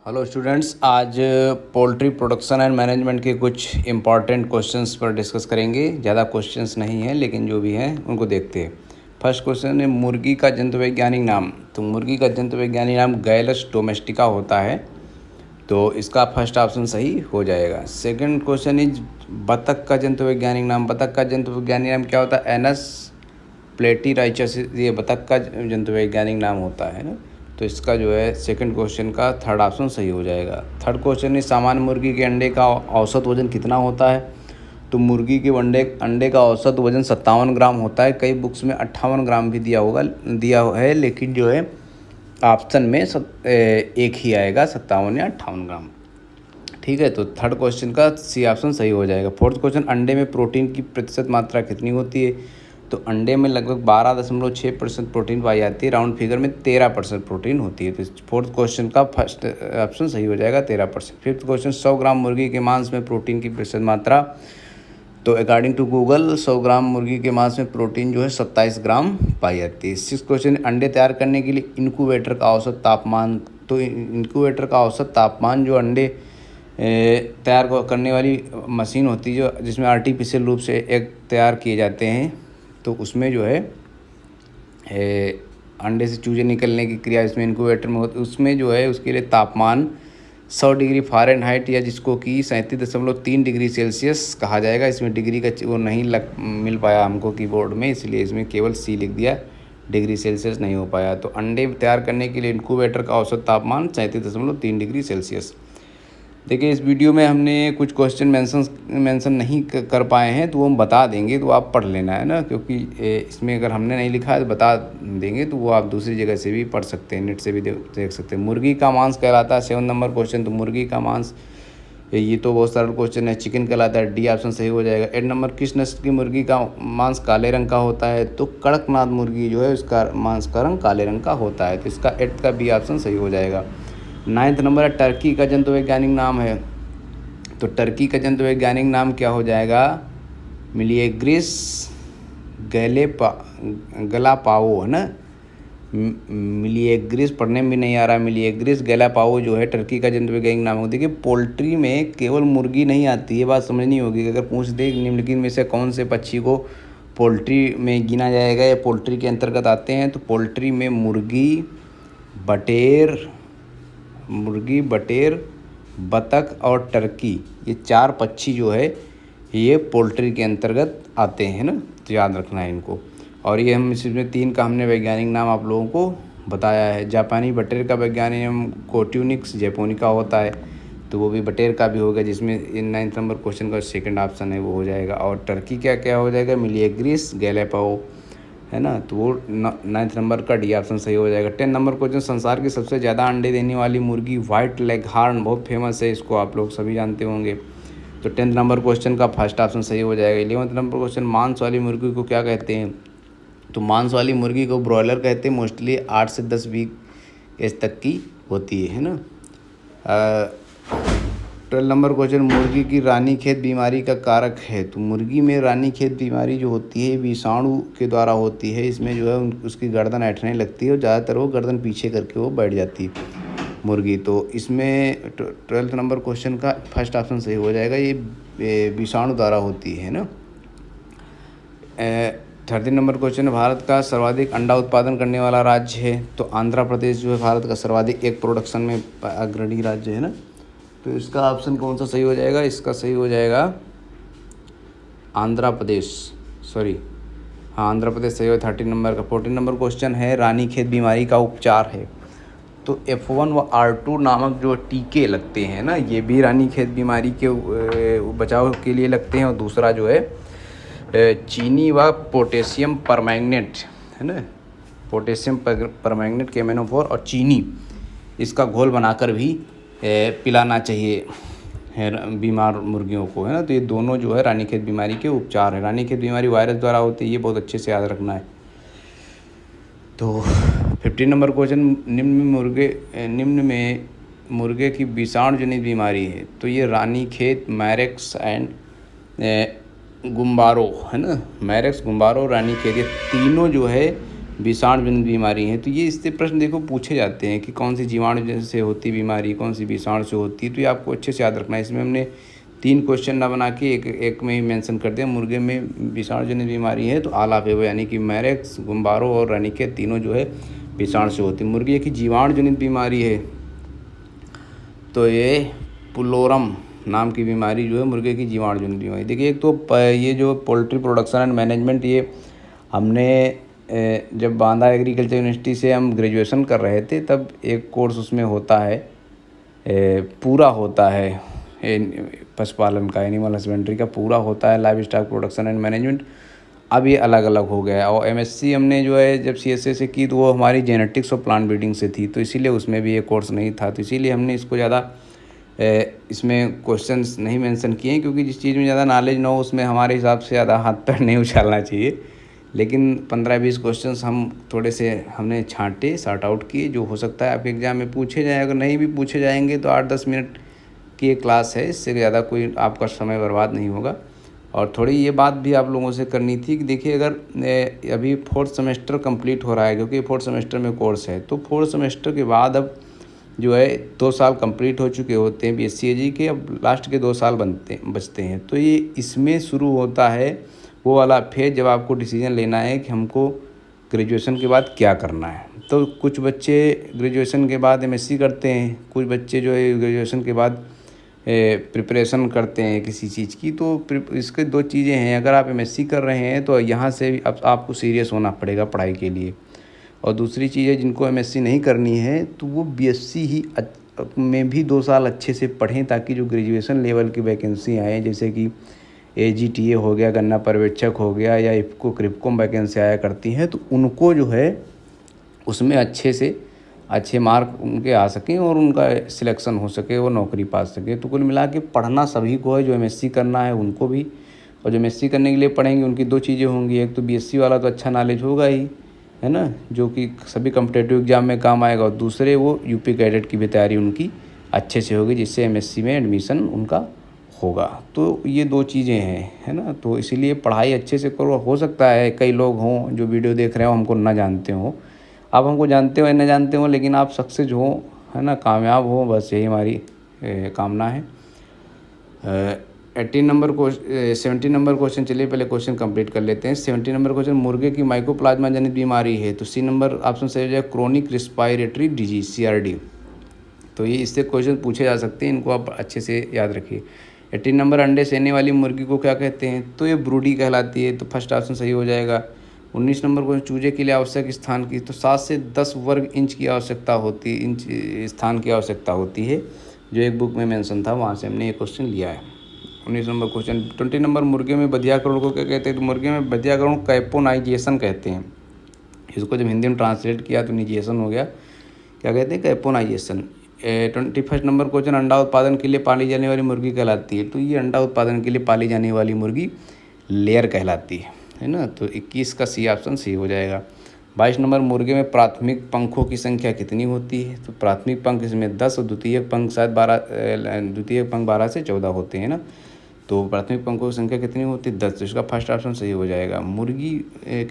Hello students, आज poultry production and management के कुछ इम्पॉर्टेंट क्वेश्चंस पर डिस्कस करेंगे। ज़्यादा क्वेश्चंस नहीं हैं, लेकिन जो भी हैं उनको देखते हैं। फर्स्ट क्वेश्चन है मुर्गी का जंतुवैज्ञानिक नाम। तो मुर्गी का जंतुवैज्ञानिक नाम गैलस डोमेस्टिका होता है, तो इसका फर्स्ट ऑप्शन सही हो जाएगा। सेकंड क्वेश्चन इज बतख का जंतुवैज्ञानिक नाम। बतख का जंतुवैज्ञानिक नाम क्या होता है? एनस प्लेटीराइचस, ये बतख का जंतुवैज्ञानिक नाम होता है ना। तो इसका जो है सेकंड क्वेश्चन का थर्ड ऑप्शन सही हो जाएगा। थर्ड क्वेश्चन इस सामान्य मुर्गी के अंडे का औसत वजन कितना होता है? तो मुर्गी के अंडे का औसत वजन 57 ग्राम होता है। कई बुक्स में 58 ग्राम भी दिया है, लेकिन जो है ऑप्शन में एक ही आएगा, 57 या 58 ग्राम। ठीक है, तो थर्ड क्वेश्चन का सी ऑप्शन सही हो जाएगा। फोर्थ क्वेश्चन अंडे में प्रोटीन की प्रतिशत मात्रा कितनी होती है? तो अंडे में लगभग 12.6% प्रोटीन पाई जाती है। राउंड फिगर में 13% प्रोटीन होती है। तो फोर्थ क्वेश्चन का फर्स्ट ऑप्शन सही हो जाएगा, 13%। फिफ्थ क्वेश्चन 100 ग्राम मुर्गी के मांस में प्रोटीन की प्रतिशत मात्रा। तो अकॉर्डिंग टू गूगल 100 ग्राम मुर्गी के मांस में प्रोटीन जो है 27 ग्राम पाई जाती है। सिक्स क्वेश्चन अंडे तैयार करने के लिए इनक्यूबेटर का औसत तापमान। तो इनक्यूबेटर का औसत तापमान जो अंडे तैयार करने वाली मशीन होती है, जो जिसमें आर्टिफिशियल रूप से एग तैयार किए जाते हैं, तो उसमें जो है अंडे से चूजे निकलने की क्रिया इसमें इनक्यूबेटर में होती है। उसमें जो है उसके लिए तापमान 100 डिग्री फ़ारेनहाइट, या जिसको कि 37.3 डिग्री सेल्सियस कहा जाएगा। इसमें डिग्री का वो नहीं मिल पाया हमको कीबोर्ड में, इसलिए इसमें केवल सी लिख दिया, डिग्री सेल्सियस नहीं हो पाया। तो अंडे तैयार करने के लिए इनक्यूबेटर का औसत तापमान 37.3 डिग्री सेल्सियस। देखिए, इस वीडियो में हमने कुछ क्वेश्चन मेंशन नहीं कर पाए हैं, तो वो हम बता देंगे, तो आप पढ़ लेना है ना, क्योंकि इसमें अगर हमने नहीं लिखा है तो बता देंगे, तो वो आप दूसरी जगह से भी पढ़ सकते हैं, नेट से भी देख सकते हैं। मुर्गी का मांस कहलाता है 7 नंबर क्वेश्चन। तो मुर्गी का मांस, ये तो बहुत सरल क्वेश्चन है, चिकन कहलाता है। डी ऑप्शन सही हो जाएगा। 8 नंबर किस नस्ल की मुर्गी का मांस काले रंग का होता है? तो कड़कनाथ मुर्गी जो है उसका मांस का रंग काले रंग का होता है। तो इसका 8 का बी ऑप्शन सही हो जाएगा। 9th नंबर टर्की का जंतुवैज्ञानिक नाम है। तो टर्की का जंतुवैज्ञानिक नाम क्या हो जाएगा? मिलिएग्रिस गलापाओ है ना। मिलिएग्रिस पढ़ने में भी नहीं आ रहा। मिलिएग्रिस गलापाओ जो है टर्की का जंतुवैज्ञानिक नाम है। देखिए, पोल्ट्री में केवल मुर्गी नहीं आती है, बात समझनी होगी। अगर पूछ दे निम्नलिखित में से कौन से पक्षी को पोल्ट्री में गिना जाएगा या पोल्ट्री के अंतर्गत आते हैं, तो पोल्ट्री में मुर्गी, बटेर, बतख और टर्की, ये 4 पक्षी जो है ये पोल्ट्री के अंतर्गत आते हैं ना, तो याद रखना है इनको। और ये हम इसमें 3 का हमने वैज्ञानिक नाम आप लोगों को बताया है। जापानी बटेर का वैज्ञानिक नाम कोट्यूनिक्स जैपोनिका होता है, तो वो भी बटेर का भी होगा, जिसमें 9th नंबर क्वेश्चन का सेकंड ऑप्शन है वो हो जाएगा। और टर्की क्या क्या हो जाएगा? मिलिएग्रिस गैलापागो है ना, तो वो 9th नंबर का डी ऑप्शन सही हो जाएगा। 10 नंबर क्वेश्चन संसार की सबसे ज़्यादा अंडे देने वाली मुर्गी व्हाइट लेगहॉर्न, बहुत फेमस है, इसको आप लोग सभी जानते होंगे। तो 10th नंबर क्वेश्चन का फर्स्ट ऑप्शन सही हो जाएगा। 11th नंबर क्वेश्चन मांस वाली मुर्गी को क्या कहते हैं? तो मांस वाली मुर्गी को ब्रॉयलर कहते हैं। मोस्टली 8 से 10 वीक एज तक की होती है ना। 12 नंबर क्वेश्चन मुर्गी की रानीखेत बीमारी का कारक है। तो मुर्गी में रानीखेत बीमारी जो होती है विषाणु के द्वारा होती है। इसमें जो है उसकी गर्दन ऐंठने लगती है और ज़्यादातर वो गर्दन पीछे करके वो बैठ जाती है मुर्गी। तो इसमें 12th नंबर क्वेश्चन का फर्स्ट ऑप्शन सही हो जाएगा, ये विषाणु द्वारा होती है ना। 13 नंबर क्वेश्चन भारत का सर्वाधिक अंडा उत्पादन करने वाला राज्य है। तो आंध्र प्रदेश जो है भारत का सर्वाधिक एक प्रोडक्शन में अग्रणी राज्य है ना। तो इसका ऑप्शन कौन सा सही हो जाएगा? इसका सही हो जाएगा आंध्र प्रदेश, आंध्र प्रदेश सही हो। 13 नंबर का 14 नंबर क्वेश्चन है रानीखेत बीमारी का उपचार है। तो F1 व R2 नामक जो टीके लगते हैं ना, ये भी रानीखेत बीमारी के बचाव के लिए लगते हैं। और दूसरा जो है चीनी व पोटेशियम परमैंगनेट है ना, पोटेशियम परमैंगनेट केमेनोफोर और चीनी, इसका घोल बनाकर भी पिलाना चाहिए बीमार मुर्गियों को है ना। तो ये दोनों जो है रानीखेत बीमारी के उपचार है। रानीखेत बीमारी वायरस द्वारा होती है, ये बहुत अच्छे से याद रखना है। तो 15 नंबर क्वेश्चन निम्न में मुर्गे की विषाणु जनित बीमारी है। तो ये रानीखेत, मैरेक्स एंड गुम्बारो है ना, मैरेक्स, गुम्बारो, रानीखेत, ये तीनों जो है विषाणु जनित बीमारी है। तो ये इससे प्रश्न देखो पूछे जाते हैं कि कौन सी जीवाणु से होती बीमारी, कौन सी विषाणु से होती है। तो ये आपको अच्छे से याद रखना है। इसमें हमने 3 क्वेश्चन ना बना के एक में ही मेंशन कर दिया। मुर्गे में विषाणु जनित बीमारी है तो आला फेबा यानी कि मैरेक्स, गुम्बारो और रानीखेत तीनों जो है विषाणु से होती है। मुर्गी की जीवाणु जनित बीमारी है तो ये पुलोरम नाम की बीमारी जो है मुर्गे की जीवाणु जनित बीमारी। देखिए एक तो ये जो पोल्ट्री प्रोडक्शन एंड मैनेजमेंट, ये हमने जब बांदा एग्रीकल्चर यूनिवर्सिटी से हम ग्रेजुएशन कर रहे थे तब एक कोर्स उसमें होता है, पूरा होता है पशुपालन का, एनिमल हस्बेंड्री का पूरा होता है live stock production and management. अब ये अलग अलग हो गया है। और एमएससी हमने जो है जब सीएसए से की तो वो हमारी जेनेटिक्स और प्लांट ब्रीडिंग से थी, तो इसीलिए उसमें भी ये कोर्स नहीं था। तो इसीलिए हमने इसको ज़्यादा इसमें क्वेश्चंस नहीं मेंशन किए, क्योंकि जिस चीज़ में ज़्यादा नॉलेज ना हो उसमें हमारे हिसाब से ज़्यादा हाथ पैर नहीं उछालना चाहिए। लेकिन 15-20 क्वेश्चंस हम थोड़े से हमने छांटे, सॉर्ट आउट किए, जो हो सकता है आपके एग्ज़ाम में पूछे जाए। अगर नहीं भी पूछे जाएंगे तो 8-10 मिनट की एक क्लास है, इससे ज़्यादा कोई आपका समय बर्बाद नहीं होगा। और थोड़ी ये बात भी आप लोगों से करनी थी कि देखिए अगर अभी 4th सेमेस्टर कंप्लीट हो रहा है, क्योंकि 4th सेमेस्टर में कोर्स है, तो 4th सेमेस्टर के बाद अब जो है 2 साल कंप्लीट हो चुके होते हैं BSc के, अब लास्ट के 2 साल बचते हैं। तो ये इसमें शुरू होता है वो वाला फेज जब आपको डिसीजन लेना है कि हमको ग्रेजुएशन के बाद क्या करना है। तो कुछ बच्चे ग्रेजुएशन के बाद MSc करते हैं, कुछ बच्चे जो है ग्रेजुएशन के बाद प्रिपरेशन करते हैं किसी चीज़ की। तो इसके 2 चीज़ें हैं। अगर आप MSc कर रहे हैं तो यहाँ से भी अब आपको सीरियस होना पड़ेगा पढ़ाई के लिए। और दूसरी चीज़ है, जिनको MSc नहीं करनी है तो वो BSc ही में भी 2 साल अच्छे से पढ़ें, ताकि जो ग्रेजुएशन लेवल की वैकेंसी आए, जैसे कि AGTA हो गया, गन्ना पर्यवेक्षक हो गया, या इफ़को क्रिप्कोम वैकेंसी आया करती हैं, तो उनको जो है उसमें अच्छे मार्क उनके आ सकें और उनका सिलेक्शन हो सके, वो नौकरी पा सके। तो कुल मिला के पढ़ना सभी को है, जो MSc करना है उनको भी, और जो MSc करने के लिए पढ़ेंगे उनकी 2 चीज़ें होंगी। एक तो BSc वाला तो अच्छा नॉलेज होगा ही, है ना, जो कि सभी कम्पिटेटिव एग्ज़ाम में काम आएगा। और दूसरे वो UP कैडेट की भी तैयारी उनकी अच्छे से होगी, जिससे MSc में एडमिशन उनका होगा। तो ये 2 चीज़ें हैं, है ना। तो इसीलिए पढ़ाई अच्छे से करो। हो सकता है कई लोग हों जो वीडियो देख रहे हो हमको ना जानते हों, आप हमको जानते हो या न जानते हो, लेकिन आप सक्सेस हो, है ना, कामयाब हो, बस यही हमारी कामना है। 17 नंबर क्वेश्चन, चलिए पहले क्वेश्चन कंप्लीट कर लेते हैं। 17 नंबर क्वेश्चन, मुर्गे की माइकोप्लाज्मा जनित बीमारी है तो C नंबर ऑप्शन सही हो जाए क्रोनिक रिस्पायरेटरी डिजीज, CRD। तो ये इससे क्वेश्चन पूछे जा सकते हैं, इनको आप अच्छे से याद रखिए। 18 नंबर, अंडे सेने वाली मुर्गी को क्या कहते हैं, तो ये ब्रूडी कहलाती है, तो फर्स्ट ऑप्शन सही हो जाएगा। 19 नंबर क्वेश्चन, चूजे के लिए आवश्यक स्थान की, तो 7 से 10 वर्ग इंच की आवश्यकता होती, इंच स्थान की आवश्यकता होती है, जो एक बुक में मेंशन था, वहाँ से हमने ये क्वेश्चन लिया है। 19 नंबर क्वेश्चन। 20 नंबर, मुर्गे में बधियाकरण को क्या कहते हैं, तो मुर्गे में बधियाकरण कैपोनाइजेशन कहते हैं। इसको जब हिंदी में ट्रांसलेट किया तो निजेशन हो गया, क्या कहते हैं, कैपोनाइजेशन। 21 नंबर क्वेश्चन, अंडा उत्पादन के लिए पाली जाने वाली मुर्गी कहलाती है, तो ये अंडा उत्पादन के लिए पाली जाने वाली मुर्गी लेयर कहलाती है ना। तो 21 का C ऑप्शन सही हो जाएगा। 22 नंबर, मुर्गे में प्राथमिक पंखों की संख्या कितनी होती है, तो प्राथमिक पंख इसमें 10 और द्वितीयक पंख शायद 12 से 14 होते हैं ना। तो प्राथमिक पंखों की संख्या कितनी होती है, 10। तो इसका फर्स्ट ऑप्शन सही हो जाएगा।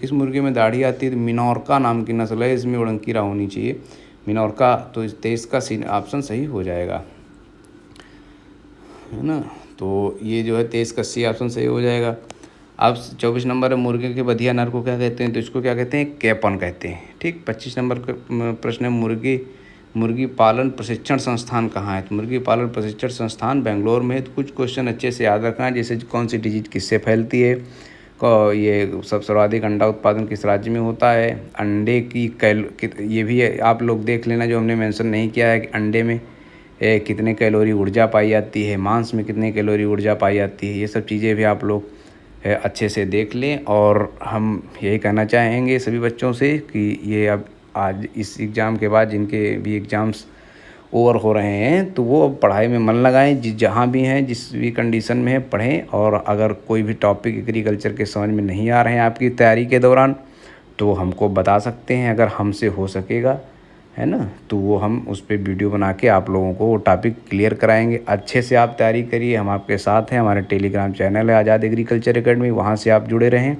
किस मुर्गे में दाढ़ी आती है, तो मिनोरका नाम की नस्ल है, इसमें उड़नकीरा होनी चाहिए, मिनोरका। तो 23 का C ऑप्शन सही हो जाएगा, है ना। तो ये जो है 23 का C ऑप्शन सही हो जाएगा। अब 24 नंबर है, मुर्गे के बधिया नर को क्या कहते हैं, तो इसको क्या कहते हैं, कैपन कहते हैं, ठीक। 25 नंबर का प्रश्न है, मुर्गी पालन प्रशिक्षण संस्थान कहाँ है, तो मुर्गी पालन प्रशिक्षण संस्थान बेंगलोर में है। तो कुछ क्वेश्चन अच्छे से याद रखना है, जैसे कौन सी डिजीज किससे फैलती है, ये सब सर्वाधिक अंडा उत्पादन किस राज्य में होता है, अंडे की ये भी आप लोग देख लेना, जो हमने मेंशन नहीं किया है कि अंडे में कितने कैलोरी ऊर्जा पाई जाती है, मांस में कितने कैलोरी ऊर्जा पाई जाती है, ये सब चीज़ें भी आप लोग अच्छे से देख लें। और हम यही कहना चाहेंगे सभी बच्चों से कि ये अब आज इस एग्ज़ाम के बाद जिनके भी एग्ज़ाम्स ओवर हो रहे हैं, तो वो अब पढ़ाई में मन लगाएं, जहाँ भी हैं, जिस भी कंडीशन में है पढ़ें। और अगर कोई भी टॉपिक एग्रीकल्चर के समझ में नहीं आ रहे हैं आपकी तैयारी के दौरान, तो हमको बता सकते हैं, अगर हमसे हो सकेगा, है ना, तो वो हम उस पर वीडियो बना के आप लोगों को वो टॉपिक क्लियर कराएंगे। अच्छे से आप तैयारी करिए, हम आपके साथ हैं। हमारे टेलीग्राम चैनल है आज़ाद एग्रीकल्चर एकेडमी, वहाँ से आप जुड़े रहें।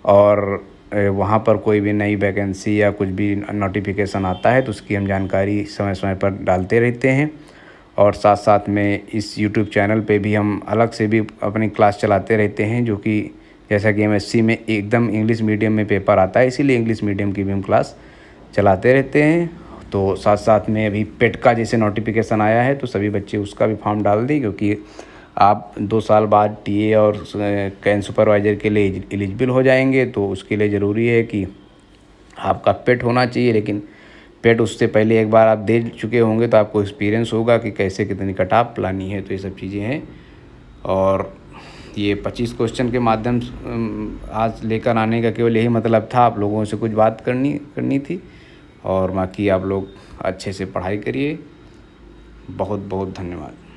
और वहाँ पर कोई भी नई वैकेंसी या कुछ भी नोटिफिकेशन आता है तो उसकी हम जानकारी समय समय पर डालते रहते हैं। और साथ साथ में इस यूट्यूब चैनल पे भी हम अलग से भी अपनी क्लास चलाते रहते हैं, जो कि जैसा कि एमएससी में एकदम इंग्लिश मीडियम में पेपर आता है, इसीलिए इंग्लिश मीडियम की भी हम क्लास चलाते रहते हैं। तो साथ साथ में अभी पेट का जैसे नोटिफिकेशन आया है तो सभी बच्चे उसका भी फॉर्म डाल दें, क्योंकि आप 2 साल बाद टीए और कैन सुपरवाइज़र के लिए एलिजिबल हो जाएंगे। तो उसके लिए ज़रूरी है कि आपका पेट होना चाहिए, लेकिन पेट उससे पहले एक बार आप दे चुके होंगे तो आपको एक्सपीरियंस होगा कि कैसे कितनी कट-ऑफ लानी है। तो ये सब चीज़ें हैं और ये 25 क्वेश्चन के माध्यम आज लेकर आने का केवल यही मतलब था, आप लोगों से कुछ बात करनी थी। और बाकी आप लोग अच्छे से पढ़ाई करिए। बहुत बहुत धन्यवाद।